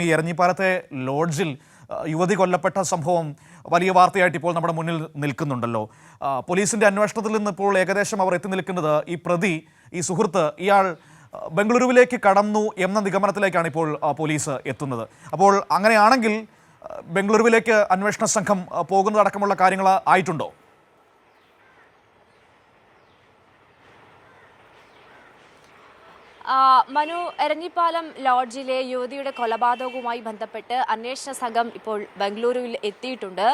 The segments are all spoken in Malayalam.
ഈ എരഞ്ഞിപ്പാലത്തെ ലോഡ്ജിൽ യുവതി കൊല്ലപ്പെട്ട സംഭവം വലിയ വാർത്തയായിട്ട് ഇപ്പോൾ നമ്മുടെ മുന്നിൽ നിൽക്കുന്നുണ്ടല്ലോ. പോലീസിന്റെ അന്വേഷണത്തിൽ നിന്ന് ഇപ്പോൾ ഏകദേശം അവർ എത്തി നിൽക്കുന്നത് ഈ പ്രതി, ഈ സുഹൃത്ത്, ഇയാൾ ബംഗളൂരുവിലേക്ക് കടന്നു എന്ന നിഗമനത്തിലേക്കാണ് ഇപ്പോൾ പോലീസ് എത്തുന്നത്. അപ്പോൾ അങ്ങനെയാണെങ്കിൽ ബംഗളൂരുവിലേക്ക് അന്വേഷണ സംഘം പോകുന്നതടക്കമുള്ള കാര്യങ്ങൾ ആയിട്ടുണ്ടോ? മനു, എരഞ്ഞിപ്പാലം ലോഡ്ജിലെ യുവതിയുടെ കൊലപാതകവുമായി ബന്ധപ്പെട്ട് അന്വേഷണ സംഘം ഇപ്പോൾ ബംഗളൂരുവിൽ എത്തിയിട്ടുണ്ട്.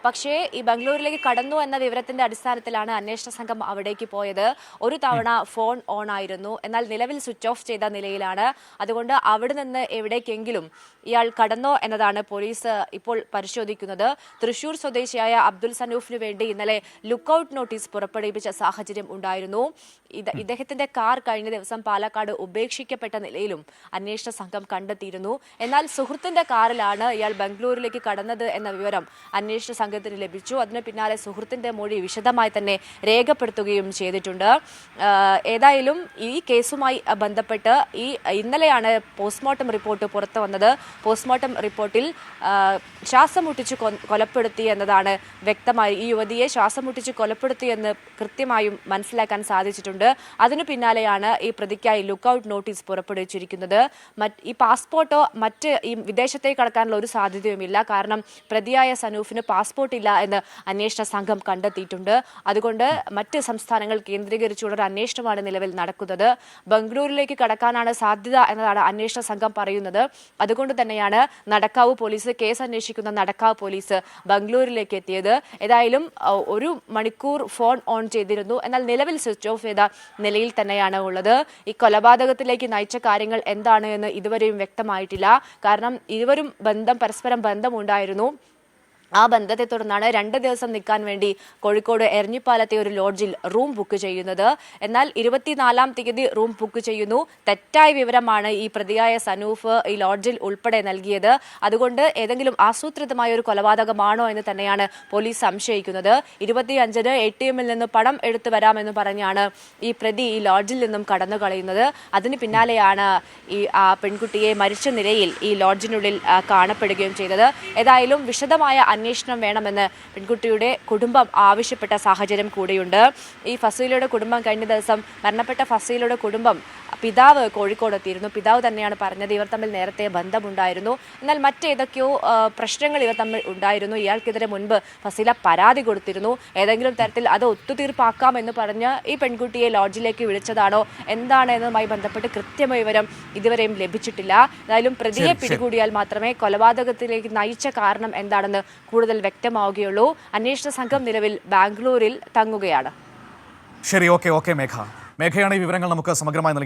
പക്ഷേ ഈ ബംഗളൂരിലേക്ക് കടന്നു എന്ന വിവരത്തിന്റെ അടിസ്ഥാനത്തിലാണ് അന്വേഷണ സംഘം അവിടേക്ക് പോയത്. ഒരു തവണ ഫോൺ ഓൺ ആയിരുന്നു, എന്നാൽ നിലവിൽ സ്വിച്ച് ഓഫ് ചെയ്ത നിലയിലാണ്. അതുകൊണ്ട് അവിടെ നിന്ന് എവിടേക്കെങ്കിലും ഇയാൾ കടന്നോ എന്നതാണ് പോലീസ് ഇപ്പോൾ പരിശോധിക്കുന്നത്. തൃശൂർ സ്വദേശിയായ അബ്ദുൽ സനൂഫിന് വേണ്ടി ഇന്നലെ ലുക്കൌട്ട് നോട്ടീസ് പുറപ്പെടുവിപ്പിച്ച സാഹചര്യം ഉണ്ടായിരുന്നു. ഇദ്ദേഹത്തിന്റെ കാർ കഴിഞ്ഞ ദിവസം പാലക്കാട് ഉപേക്ഷിക്കപ്പെട്ട നിലയിലും അന്വേഷണ സംഘം കണ്ടെത്തിയിരുന്നു. എന്നാൽ സുഹൃത്തിന്റെ കാറിലാണ് ഇയാൾ ബംഗളൂരിലേക്ക് കടന്നത് എന്ന വിവരം അന്വേഷണ സംഘത്തിന് ലഭിച്ചു. അതിന് പിന്നാലെ സുഹൃത്തിന്റെ മൊഴി വിശദമായി തന്നെ രേഖപ്പെടുത്തുകയും ചെയ്തിട്ടുണ്ട്. ഏതായാലും ഈ കേസുമായി ബന്ധപ്പെട്ട് ഇന്നലെയാണ് പോസ്റ്റ്മോർട്ടം റിപ്പോർട്ട് പുറത്തു വന്നത്. പോസ്റ്റ്മോർട്ടം റിപ്പോർട്ടിൽ ശ്വാസം മുട്ടിച്ച് കൊലപ്പെടുത്തി എന്നതാണ് വ്യക്തമായി. ഈ യുവതിയെ ശ്വാസം മുട്ടിച്ച് കൊലപ്പെടുത്തി എന്ന് കൃത്യമായും മനസ്സിലാക്കാൻ സാധിച്ചിട്ടുണ്ട്. അതിനു പിന്നാലെയാണ് ഈ പ്രതിക്കായി ലുക്കൌട്ട് നോട്ടീസ് പുറപ്പെടുവിച്ചിരിക്കുന്നത്. ഈ പാസ്പോർട്ടോ മറ്റ് ഈ വിദേശത്തേക്ക് കടക്കാനുള്ള ഒരു സാധ്യതയുമില്ല. കാരണം പ്രതിയായ സനൂഫിന് പാസ്പോർട്ട് ഇല്ല എന്ന് അന്വേഷണ സംഘം കണ്ടെത്തിയിട്ടുണ്ട്. അതുകൊണ്ട് മറ്റ് സംസ്ഥാനങ്ങൾ കേന്ദ്രീകരിച്ചുള്ള ഒരു അന്വേഷണമാണ് നിലവിൽ നടക്കുന്നത്. ബംഗളൂരിലേക്ക് കടക്കാനാണ് സാധ്യത എന്നതാണ് അന്വേഷണ സംഘം പറയുന്നത്. അതുകൊണ്ട് തന്നെയാണ് നടക്കാവ് പോലീസ്, കേസ് അന്വേഷിക്കുന്ന നടക്കാവ് പോലീസ് ബംഗളൂരിലേക്ക് എത്തിയത്. ഏതായാലും 1 മണിക്കൂർ ഫോൺ ഓൺ ചെയ്തിരുന്നു, എന്നാൽ നിലവിൽ സ്വിച്ച് ഓഫ് ചെയ്ത നിലയിൽ തന്നെയാണ് ഉള്ളത്. ഈ കൊലപാതകത്തിലേക്ക് നയിച്ച കാര്യങ്ങൾ എന്താണ് എന്ന് ഇതുവരെയും വ്യക്തമായിട്ടില്ല. കാരണം ഇരുവരും പരസ്പരം ബന്ധമുണ്ടായിരുന്നു. ആ ബന്ധത്തെ തുടർന്നാണ് 2 ദിവസം നിൽക്കാൻ വേണ്ടി കോഴിക്കോട് എരഞ്ഞിപ്പാലത്തെ ഒരു ലോഡ്ജിൽ റൂം ബുക്ക് ചെയ്യുന്നത്. എന്നാൽ 24-ാം തീയതി റൂം ബുക്ക് ചെയ്യുന്നു. തെറ്റായ വിവരമാണ് ഈ പ്രതിയായ സനൂഫ് ഈ ലോഡ്ജിൽ ഉൾപ്പെടെ നൽകിയത്. അതുകൊണ്ട് ഏതെങ്കിലും ആസൂത്രിതമായ ഒരു കൊലപാതകമാണോ എന്ന് തന്നെയാണ് പോലീസ് സംശയിക്കുന്നത്. 25-ന് ATM-ൽ നിന്ന് പണം എടുത്തു വരാമെന്ന് പറഞ്ഞാണ് ഈ പ്രതി ഈ ലോഡ്ജിൽ നിന്നും കടന്നു കളയുന്നത്. അതിന് പിന്നാലെയാണ് ഈ പെൺകുട്ടിയെ മരിച്ച നിലയിൽ ഈ ലോഡ്ജിനുള്ളിൽ കാണപ്പെടുകയും ചെയ്തത്. ഏതായാലും വിശദമായ അന്വേഷണം വേണമെന്ന് പെൺകുട്ടിയുടെ കുടുംബം ആവശ്യപ്പെട്ട സാഹചര്യം കൂടിയുണ്ട്. ഈ ഫസീലയുടെ കുടുംബം കഴിഞ്ഞ ദിവസം മരണപ്പെട്ട ഫസീലയുടെ കുടുംബം പിതാവ് കോഴിക്കോട് എത്തിയിരുന്നു. പിതാവ് തന്നെയാണ് പറഞ്ഞത് ഇവർ തമ്മിൽ നേരത്തെ ബന്ധമുണ്ടായിരുന്നു, എന്നാൽ മറ്റേതൊക്കെയോ പ്രശ്നങ്ങൾ ഇവർ തമ്മിൽ ഉണ്ടായിരുന്നു. ഇയാൾക്കെതിരെ മുൻപ് ഫസീല പരാതി കൊടുത്തിരുന്നു. ഏതെങ്കിലും തരത്തിൽ അത് ഒത്തുതീർപ്പാക്കാമെന്ന് പറഞ്ഞ് ഈ പെൺകുട്ടിയെ ലോഡ്ജിലേക്ക് വിളിച്ചതാണോ എന്താണ് എന്നതുമായി ബന്ധപ്പെട്ട് കൃത്യമായ വിവരം ഇതുവരെയും ലഭിച്ചിട്ടില്ല. ഏതായാലും പ്രതിയെ പിടികൂടിയാൽ മാത്രമേ കൊലപാതകത്തിലേക്ക് നയിച്ച കാരണം എന്താണെന്ന് കൂടുതൽ വ്യക്തമാവുകയുള്ളൂ. അന്വേഷണ സംഘം നിലവിൽ ബാംഗ്ലൂരിൽ തങ്ങുകയാണ്. ശരി, ഓക്കെ മേഘയാണ് ഈ വിവരങ്ങൾ നമുക്ക് സമഗ്രമായി നൽകി.